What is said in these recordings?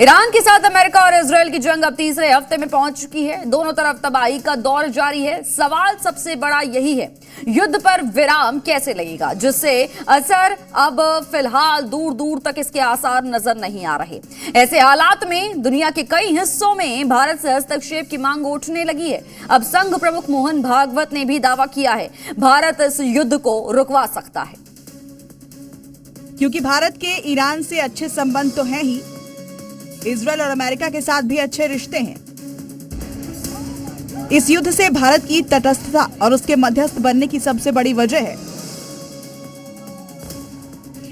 Iran के साथ America और इजरायल की जंग अब तीसरे हफ्ते में पहुंच चुकी है। दोनों तरफ तबाही का दौर जारी है। सवाल सबसे बड़ा यही है, युद्ध पर विराम कैसे लगेगा, जिससे असर अब फिलहाल दूर दूर तक इसके आसार नजर नहीं आ रहे। ऐसे हालात में दुनिया के कई हिस्सों में भारत से हस्तक्षेप की मांग उठने लगी है। अब संघ प्रमुख मोहन भागवत ने भी दावा किया है, भारत इस युद्ध को रुकवा सकता है। क्योंकि भारत के ईरान से अच्छे संबंध तो हैं ही, इजरायल और अमेरिका के साथ भी अच्छे रिश्ते हैं। इस युद्ध से भारत की तटस्थता और उसके मध्यस्थ बनने की सबसे बड़ी वजह है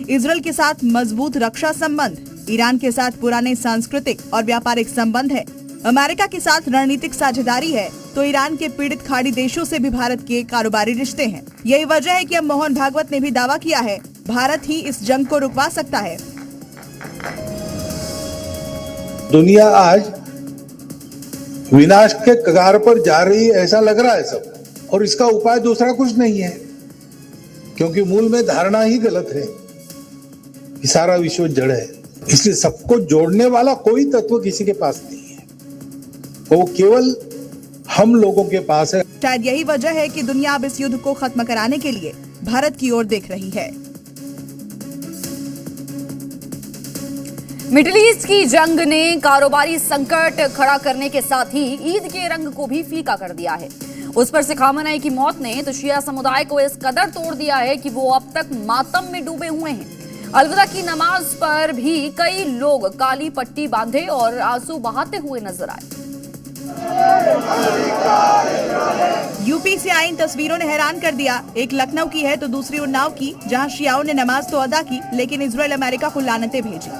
इजरायल के साथ मजबूत रक्षा संबंध, ईरान के साथ पुराने सांस्कृतिक और व्यापारिक संबंध है, अमेरिका के साथ रणनीतिक साझेदारी है, तो ईरान के पीड़ित खाड़ी देशों से भी भारत के कारोबारी रिश्ते हैं। यही वजह है कि अब मोहन भागवत ने भी दावा किया है, भारत ही इस जंग को रुकवा सकता है। दुनिया आज विनाश के कगार पर जा रही है, ऐसा लग रहा है सब, और इसका उपाय दूसरा कुछ नहीं है, क्योंकि मूल में धारणा ही गलत है कि सारा विश्व जड़ है। इसलिए सबको जोड़ने वाला कोई तत्व किसी के पास नहीं है, वो केवल हम लोगों के पास है। शायद यही वजह है कि दुनिया अब इस युद्ध को खत्म कराने के लिए भारत की ओर देख रही है। मिडिल ईस्ट की जंग ने कारोबारी संकट खड़ा करने के साथ ही ईद के रंग को भी फीका कर दिया है। उस पर से खामनेई की मौत ने तो शिया समुदाय को इस कदर तोड़ दिया है कि वो अब तक मातम में डूबे हुए हैं। अलविदा की नमाज पर भी कई लोग काली पट्टी बांधे और आंसू बहाते हुए नजर आए। यूपी से आई इन तस्वीरों ने हैरान कर दिया। एक लखनऊ की है तो दूसरी उन्नाव की, जहां शियाओं ने नमाज तो अदा की, लेकिन इजरायल अमेरिका को लानतें भेजी।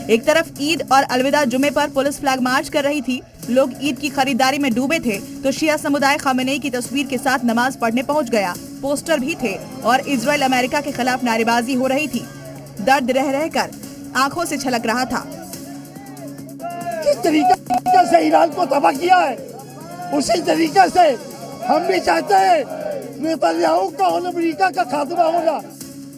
एक तरफ ईद और अलविदा जुमे पर पुलिस फ्लैग मार्च कर रही थी, लोग ईद की खरीदारी में डूबे थे, तो शिया समुदाय खामेनेई की तस्वीर के साथ नमाज पढ़ने पहुंच गया। पोस्टर भी थे और इजरायल अमेरिका के खिलाफ नारेबाजी हो रही थी। दर्द रह रहकर आंखों से छलक रहा था। किस तरीके से ईरान को तबाह किया है, उसी तरीके से हम भी चाहते हैं नेतन्याहू का और अमेरिका का खात्मा होना।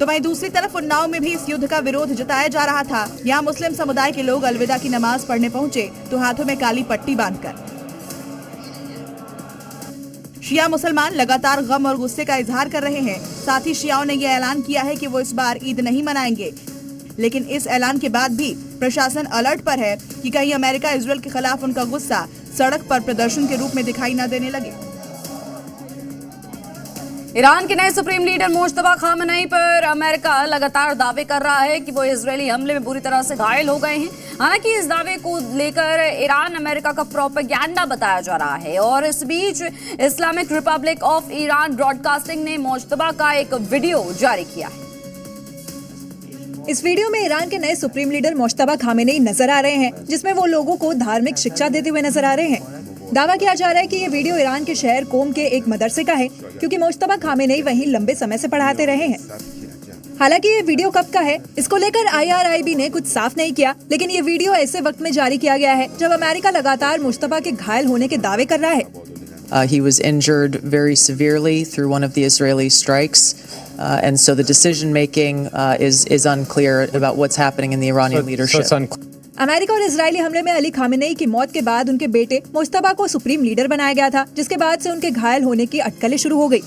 तो वहीं दूसरी तरफ उन्नाव में भी इस युद्ध का विरोध जताया जा रहा था। यहाँ मुस्लिम समुदाय के लोग अलविदा की नमाज पढ़ने पहुंचे तो हाथों में काली पट्टी बांधकर। शिया मुसलमान लगातार गम और गुस्से का इजहार कर रहे हैं। साथ ही शियाओं ने यह ऐलान किया है कि वो इस बार ईद नहीं मनाएंगे, लेकिन इस ऐलान के बाद भी प्रशासन अलर्ट पर है कि कहीं अमेरिका इजरायल के खिलाफ उनका गुस्सा सड़क पर प्रदर्शन के रूप में दिखाई न देने लगे। ईरान के नए सुप्रीम लीडर मुश्तबा खामेनेई पर अमेरिका लगातार दावे कर रहा है कि वो इजरायली हमले में बुरी तरह से घायल हो गए हैं। हालांकि इस दावे को लेकर ईरान अमेरिका का प्रोपेगेंडा बताया जा रहा है। और इस बीच Islamic republic of Iran broadcasting ने मुश्तबा का एक वीडियो जारी किया है। इस वीडियो में ईरान के नए सुप्रीम लीडर मुश्तबा खामेनेई नजर आ रहे हैं, जिसमें वो लोगों को धार्मिक शिक्षा देते हुए नजर आ रहे हैं। दावा किया जा रहा है कि ये वीडियो ईरान के शहर कोम के एक मदरसे का है, क्योंकि मुश्तबा खामेनेई वहीं लंबे समय से पढ़ाते रहे हैं। हालांकि ये वीडियो कब का है, इसको लेकर IRIB ने कुछ साफ नहीं किया, लेकिन ये वीडियो ऐसे वक्त में जारी किया गया है जब अमेरिका लगातार मुश्तबा के घायल होने के दावे कर रहा है। He was injured very severely through one of the Israeli strikes, and so the decision making is unclear about what's happening in the Iranian leadership. America और इजरायली हमले में अली खामेनेई की मौत के बाद उनके बेटे मुश्तबा को सुप्रीम लीडर बनाया गया था, जिसके बाद से उनके घायल होने की अटकलें शुरू हो गई।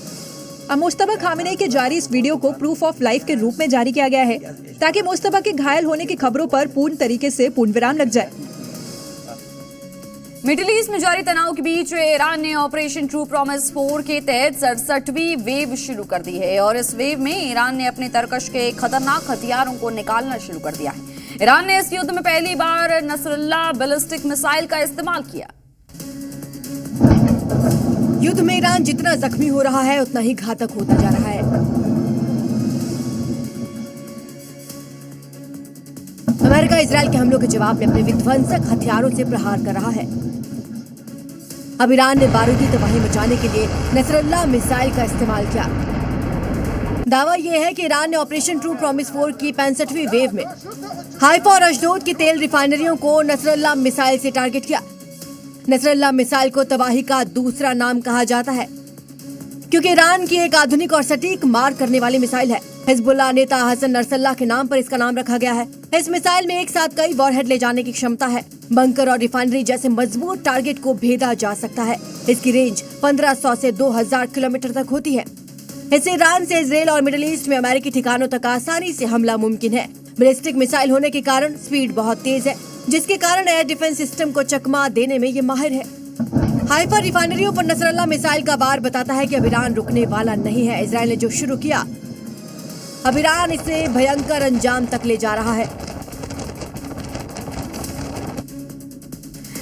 अब मुश्तबा खामेनेई के जारी इस वीडियो को प्रूफ ऑफ लाइफ के रूप में जारी किया गया है, ताकि मुश्तबा के घायल होने की खबरों पर पूर्ण तरीके से पूर्ण विराम लग जाए। मिडिल ईस्ट में जारी तनाव के बीच ईरान ने ऑपरेशन ट्रू प्रॉमिस 4 के तहत 67वीं वेव शुरू कर दी है। और इस वेव में ईरान ने अपने तरकश के खतरनाक हथियारों को निकालना शुरू कर दिया है। ईरान ने इस युद्ध में पहली बार नसरुल्लाह बैलिस्टिक मिसाइल का इस्तेमाल किया। युद्ध में ईरान जितना जख्मी हो रहा है, उतना ही घातक होता जा रहा है। अमेरिका इजरायल के हमलों के जवाब में अपने विध्वंसक हथियारों से प्रहार कर रहा है। अब ईरान ने बारूदी तबाही मचाने के लिए नसरुल्लाह मिसाइल का इस्तेमाल किया। दावा यह है कि ईरान ने ऑपरेशन ट्रू प्रॉमिस 4 की 65वीं वेव में हाइफा और अशदोद की तेल रिफाइनरियों को नसरुल्लाह मिसाइल से टारगेट किया। नसरुल्लाह मिसाइल को तबाही का दूसरा नाम कहा जाता है, क्योंकि ईरान की एक आधुनिक और सटीक मार करने वाली मिसाइल है। हिजबुल्लाह नेता हसन नसरल्लाह के नाम पर इसका नाम रखा गया है। इस मिसाइल में एक साथ कई वॉरहेड ले जाने की क्षमता है। बंकर और रिफाइनरी जैसे मजबूत टारगेट को भेदा जा सकता है। इसकी रेंज 1500 से 2000 किलोमीटर तक होती है। इससे ईरान से इजराइल और मिडिल ईस्ट में अमेरिकी ठिकानों तक आसानी से हमला मुमकिन है। बैलिस्टिक मिसाइल होने के कारण स्पीड बहुत तेज है, जिसके कारण एयर डिफेंस सिस्टम को चकमा देने में ये माहिर है। हाइफा रिफाइनरियों पर नसरल्लाह मिसाइल का वार बताता है कि अब ईरान रुकने वाला नहीं है। इजराइल ने जो शुरू किया, अब ईरान इसे भयंकर अंजाम तक ले जा रहा है।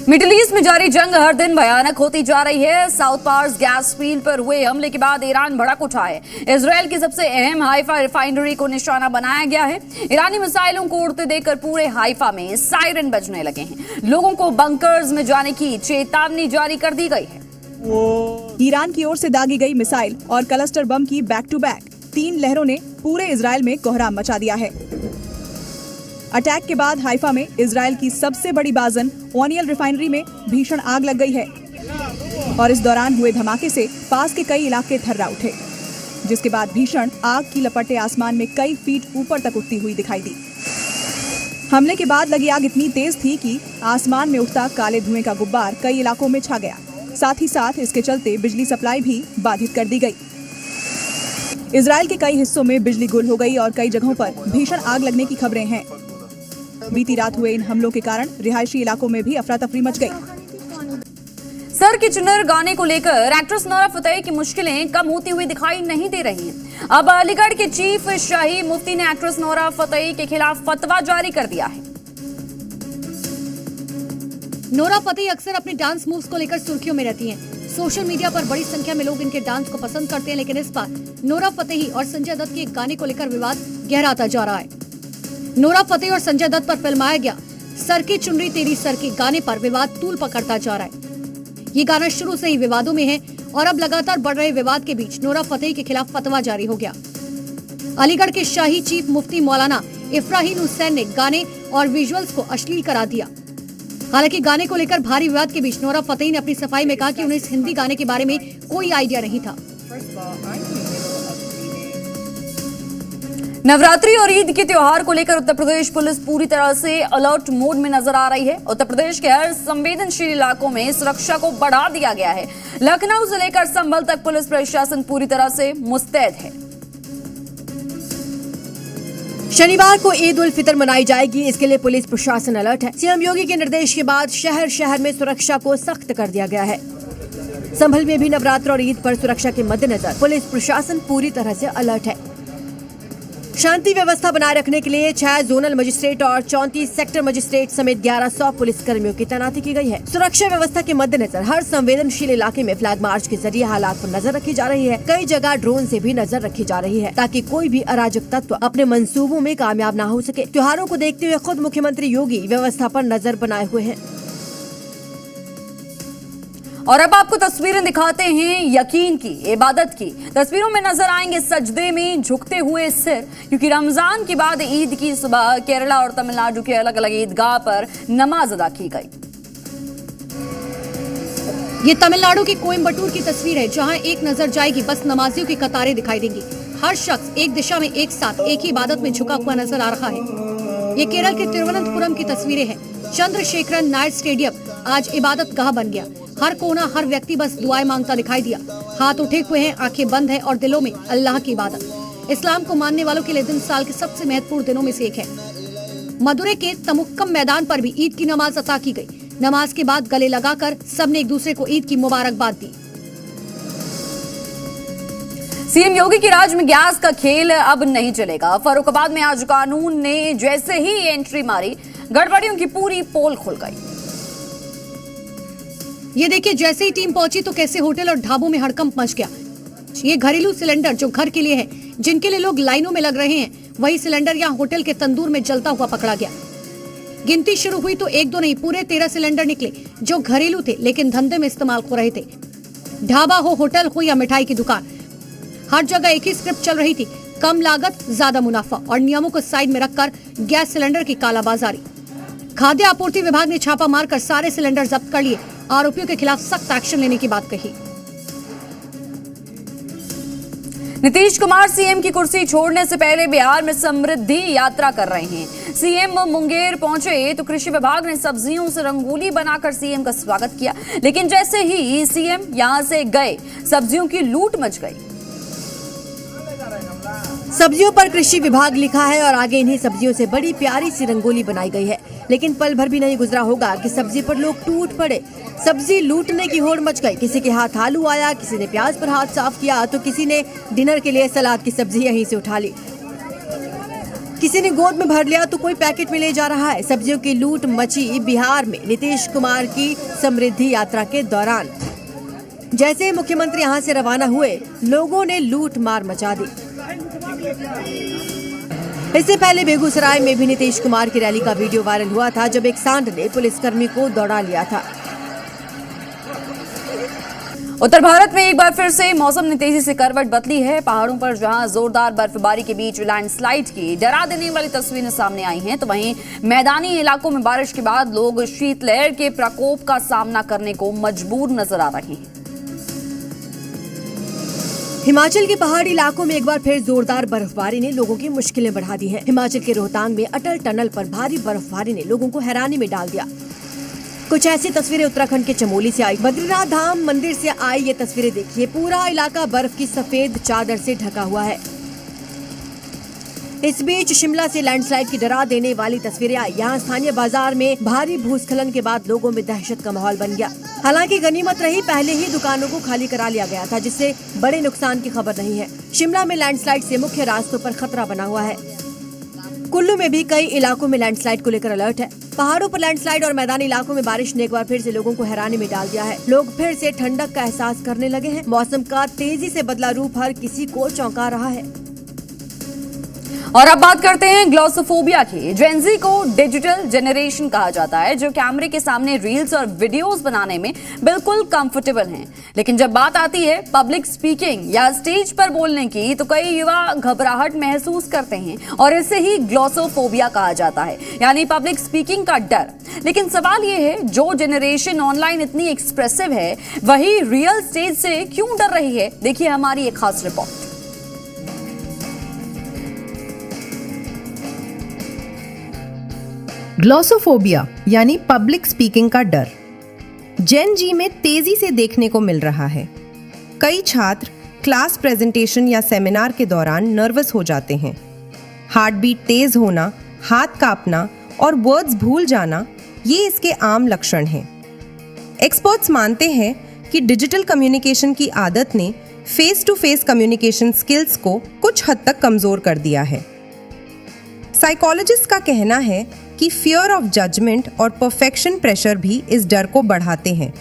मिडिल ईस्ट में जारी जंग हर दिन भयानक होती जा रही है। साउथ पार्स गैस फील्ड पर हुए हमले के बाद ईरान भड़क उठा है। इजराइल की सबसे अहम हाइफा रिफाइनरी को निशाना बनाया गया है। ईरानी मिसाइलों को उड़ते देखकर पूरे हाइफा में सायरन बजने लगे हैं। लोगों को बंकर्स में जाने की चेतावनी जारी कर दी गई है। ईरान की ओर से दागी गई मिसाइल और क्लस्टर बम की बैक टू बैक 3 लहरों ने पूरे इजराइल में कोहराम मचा दिया है। अटैक के बाद हाइफा में इजराइल की सबसे बड़ी बाजन ओनियल रिफाइनरी में भीषण आग लग गई है और इस दौरान हुए धमाके से पास के कई इलाके थर्रा उठे, जिसके बाद भीषण आग की लपटें आसमान में कई फीट ऊपर तक उठती हुई दिखाई दी। हमले के बाद लगी आग इतनी तेज थी कि आसमान में उठता काले धुएं का गुब्बार कई इलाकों में छा गया। साथ ही साथ इसके चलते बिजली सप्लाई भी बाधित कर दी गई। इजराइल के कई हिस्सों में बिजली गुल हो गई और कई जगहों पर भीषण आग लगने की खबरें हैं। बीती रात हुए इन हमलों के कारण रिहायशी इलाकों में भी अफरा तफरी मच गई। सर की चुनर गाने को लेकर एक्ट्रेस नोरा फतेही की मुश्किलें कम होती हुई दिखाई नहीं दे रही हैं। अब अलीगढ़ के चीफ शाही मुफ्ती ने एक्ट्रेस नोरा फतेही के खिलाफ फतवा जारी कर दिया है। नोरा फतेही अक्सर अपने डांस मूव्स को लेकर सुर्खियों में रहती हैं। सोशल मीडिया पर बड़ी संख्या में लोग इनके डांस को पसंद करते हैं, लेकिन इस बार नोरा फतेही और संजय दत्त के एक गाने को लेकर विवाद गहराता जा रहा है। नोरा फतेही और संजय दत्त पर फिल्माया गया सर की चुनरी तेरी सर के गाने पर विवाद तूल पकड़ता जा रहा है। ये गाना शुरू से ही विवादों में है और अब लगातार बढ़ रहे विवाद के बीच नोरा फतेही के खिलाफ फतवा जारी हो गया। अलीगढ़ के शाही चीफ मुफ्ती मौलाना इफ्राहीम हुसैन ने गाने और विजुअल्स को अश्लील करार दिया। हालांकि गाने को लेकर भारी विवाद के बीच नोरा फतेही ने अपनी सफाई में कहा कि उन्हें इस हिंदी गाने के बारे में कोई आइडिया नहीं था। नवरात्रि और ईद के त्योहार को लेकर उत्तर प्रदेश पुलिस पूरी तरह से अलर्ट मोड में नजर आ रही है। उत्तर प्रदेश के हर संवेदनशील इलाकों में सुरक्षा को बढ़ा दिया गया है। लखनऊ से लेकर संभल तक पुलिस प्रशासन पूरी तरह से मुस्तैद है। शनिवार को ईद उल फितर मनाई जाएगी, इसके लिए पुलिस प्रशासन अलर्ट है। सीएम योगी के निर्देश के बाद शहर शहर में सुरक्षा को सख्त कर दिया गया है। संभल में भी नवरात्र और ईद पर सुरक्षा के मद्देनजर पुलिस प्रशासन पूरी तरह से अलर्ट है। शांति व्यवस्था बनाए रखने के लिए 6 जोनल मजिस्ट्रेट और 34 सेक्टर मजिस्ट्रेट समेत 1100 पुलिस कर्मियों की तैनाती की गई है। सुरक्षा व्यवस्था के मद्देनजर हर संवेदनशील इलाके में फ्लैग मार्च के जरिए हालात पर नजर रखी जा रही है। कई जगह ड्रोन से भी नजर रखी जा रही है ताकि कोई भी अराजक तत्व अपने मंसूबों में कामयाब न हो सके। त्योहारों को देखते हुए खुद मुख्यमंत्री योगी व्यवस्था पर नजर बनाए हुए हैं। और अब आपको तस्वीरें दिखाते हैं यकीन की, इबादत की। तस्वीरों में नजर आएंगे सजदे में झुकते हुए सिर, क्योंकि रमजान के बाद ईद की सुबह केरला और तमिलनाडु के अलग अलग ईदगाह पर नमाज अदा की गई। ये तमिलनाडु की कोयम्बटूर की तस्वीर है, जहां एक नजर जाएगी बस नमाजियों की कतारें दिखाई देंगी। हर शख्स एक दिशा में एक साथ एक ही इबादत में झुका हुआ नजर आ रहा है। ये केरल के तिरुवनंतपुरम की तस्वीरें हैं। चंद्रशेखरन नायर स्टेडियम आज इबादत गाह बन गया। हर कोना, हर व्यक्ति बस दुआएं मांगता दिखाई दिया। हाथ उठे हुए हैं, आंखें बंद है और दिलों में अल्लाह की इबादत। इस्लाम को मानने वालों के लिए दिन साल के सबसे महत्वपूर्ण दिनों में से एक है। मदुरै के तमुक्कम मैदान पर भी ईद की नमाज अता की गई। नमाज के बाद गले लगाकर सबने एक दूसरे को ईद की मुबारकबाद दी। सीएम योगी की राज में गैस का खेल अब नहीं चलेगा। फर्रुखाबाद में आज कानून ने जैसे ही एंट्री मारी, गड़बड़ियों की पूरी पोल खुल गई। ये देखिए, जैसे ही टीम पहुंची तो कैसे होटल और ढाबों में हड़कंप मच गया। ये घरेलू सिलेंडर जो घर के लिए है, जिनके लिए लोग लाइनों में लग रहे हैं, वही सिलेंडर यहाँ होटल के तंदूर में जलता हुआ पकड़ा गया। गिनती शुरू हुई तो 1-2 नहीं, पूरे 13 सिलेंडर निकले जो घरेलू थे लेकिन धंधे में इस्तेमाल हो रहे थे। ढाबा हो, होटल हो या मिठाई की दुकान, हर जगह एक ही स्क्रिप्ट चल रही थी। कम लागत, ज्यादा मुनाफा और नियमों को साइड में रखकर गैस सिलेंडर की कालाबाजारी। खाद्य आपूर्ति विभाग ने छापा मारकर सारे सिलेंडर जब्त कर लिए। आरोपियों के खिलाफ सख्त एक्शन लेने की बात कही। नीतीश कुमार सीएम की कुर्सी छोड़ने से पहले बिहार में समृद्धि यात्रा कर रहे हैं। सीएम मुंगेर पहुंचे तो कृषि विभाग ने सब्जियों से रंगोली बनाकर सीएम का स्वागत किया, लेकिन जैसे ही सीएम यहां से गए सब्जियों की लूट मच गई। सब्जियों पर कृषि विभाग लिखा है और आगे इन्हीं सब्जियों से बड़ी प्यारी सी रंगोली बनाई गई है, लेकिन पल भर भी नहीं गुजरा होगा कि सब्जी पर लोग टूट पड़े। सब्जी लूटने की होड़ मच गई। किसी के हाथ आलू आया, किसी ने प्याज पर हाथ साफ किया, तो किसी ने डिनर के लिए सलाद की सब्जी यहीं से उठा ली, किसी ने गोद में भर लिया तो कोई पैकेट में ले जा रहा है। सब्जियों की लूट मची बिहार में नीतीश कुमार की समृद्धि यात्रा के दौरान। जैसे ही मुख्यमंत्री यहां से रवाना हुए, लोगों ने लूट मार मचा दी। इससे पहले बेगूसराय में भी नीतीश कुमार की रैली का वीडियो वायरल हुआ था, जब एक सांड ने पुलिसकर्मी को दौड़ा लिया था। उत्तर भारत में एक बार फिर से मौसम ने तेजी से करवट बदली है। पहाड़ों पर जहां जोरदार बर्फबारी के बीच लैंडस्लाइड की डरा देने वाली तस्वीरें सामने आई हैं, तो वहीं मैदानी इलाकों में बारिश के बाद लोग शीतलहर के प्रकोप का सामना करने को मजबूर नजर आ रहे हैं। हिमाचल के पहाड़ी इलाकों में एक बार फिर जोरदार बर्फबारी ने लोगों की मुश्किलें बढ़ा दी हैं। हिमाचल के रोहतांग में अटल टनल पर भारी बर्फबारी ने लोगों को हैरानी में डाल दिया। कुछ ऐसी तस्वीरें उत्तराखंड के चमोली से आई। बद्रीनाथ धाम मंदिर से आई ये तस्वीरें देखिए, पूरा इलाका बर्फ की सफेद चादर से ढका हुआ है। इस बीच शिमला से लैंडस्लाइड की डरा देने वाली तस्वीरें आई। यहाँ स्थानीय बाजार में भारी भूस्खलन के बाद लोगों में दहशत का माहौल बन गया। हालांकि गनीमत रही, पहले ही दुकानों को खाली करा लिया गया था, जिससे बड़े नुकसान की खबर नहीं है। शिमला में लैंडस्लाइड से मुख्य रास्तों पर खतरा बना हुआ है। कुल्लू में भी कई इलाकों में लैंडस्लाइड को लेकर अलर्ट है। पहाड़ों पर लैंडस्लाइड और मैदानी इलाकों में बारिश ने एक बार फिर से लोगों को हैरानी में डाल दिया है। लोग फिर से ठंडक का एहसास करने लगे हैं। मौसम का तेजी से बदला रूप हर किसी को चौंका रहा है। और अब बात करते हैं ग्लॉसोफोबिया की। जेनजी को डिजिटल जनरेशन कहा जाता है, जो कैमरे के सामने रील्स और वीडियोस बनाने में बिल्कुल कंफर्टेबल हैं। लेकिन जब बात आती है पब्लिक स्पीकिंग या स्टेज पर बोलने की, तो कई युवा घबराहट महसूस करते हैं और इसे ही ग्लॉसोफोबिया कहा जाता है, यानी पब्लिक स्पीकिंग का डर। लेकिन सवाल यह है, जो जनरेशन ऑनलाइन इतनी एक्सप्रेसिव है, वही रियल स्टेज से क्यों डर रही है? देखिए हमारी एक खास रिपोर्ट। ग्लॉसोफोबिया यानी पब्लिक स्पीकिंग का डर जेन जी में तेजी से देखने को मिल रहा है। कई छात्र क्लास प्रेजेंटेशन या सेमिनार के दौरान नर्वस हो जाते हैं। हार्ट बीट तेज होना, हाथ कांपना और वर्ड्स भूल जाना, ये इसके आम लक्षण हैं। एक्सपर्ट्स मानते हैं कि डिजिटल कम्युनिकेशन की आदत ने face to face communication skills को कुछ हद तक कमजोर कर दिया है। साइकोलॉजिस्ट का कहना है कि फियर ऑफ जजमेंट और परफेक्शन प्रेशर भी इस डर को बढ़ाते हैं।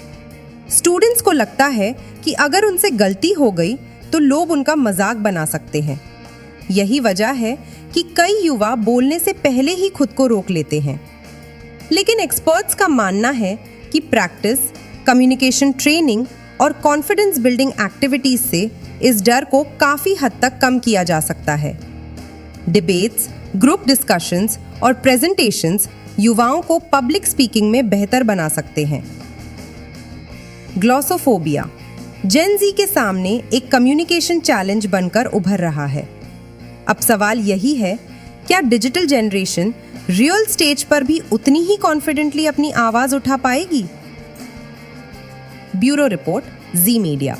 स्टूडेंट्स को लगता है कि अगर उनसे गलती हो गई तो लोग उनका मजाक बना सकते हैं। यही वजह है कि कई युवा बोलने से पहले ही खुद को रोक लेते हैं। लेकिन एक्सपर्ट्स का मानना है कि प्रैक्टिस, कम्युनिकेशन ट्रेनिंग और कॉन्फिडेंस बिल्डिंग एक्टिविटीज से इस डर को काफी हद तक कम किया जा सकता है। डिबेट्स, ग्रुप डिस्कशंस और प्रेजेंटेशंस युवाओं को पब्लिक स्पीकिंग में बेहतर बना सकते हैं। ग्लॉसोफोबिया जेन जी के सामने एक कम्युनिकेशन चैलेंज बनकर उभर रहा है। अब सवाल यही है, क्या डिजिटल जनरेशन रियल स्टेज पर भी उतनी ही कॉन्फिडेंटली अपनी आवाज उठा पाएगी? ब्यूरो रिपोर्ट, जी मीडिया।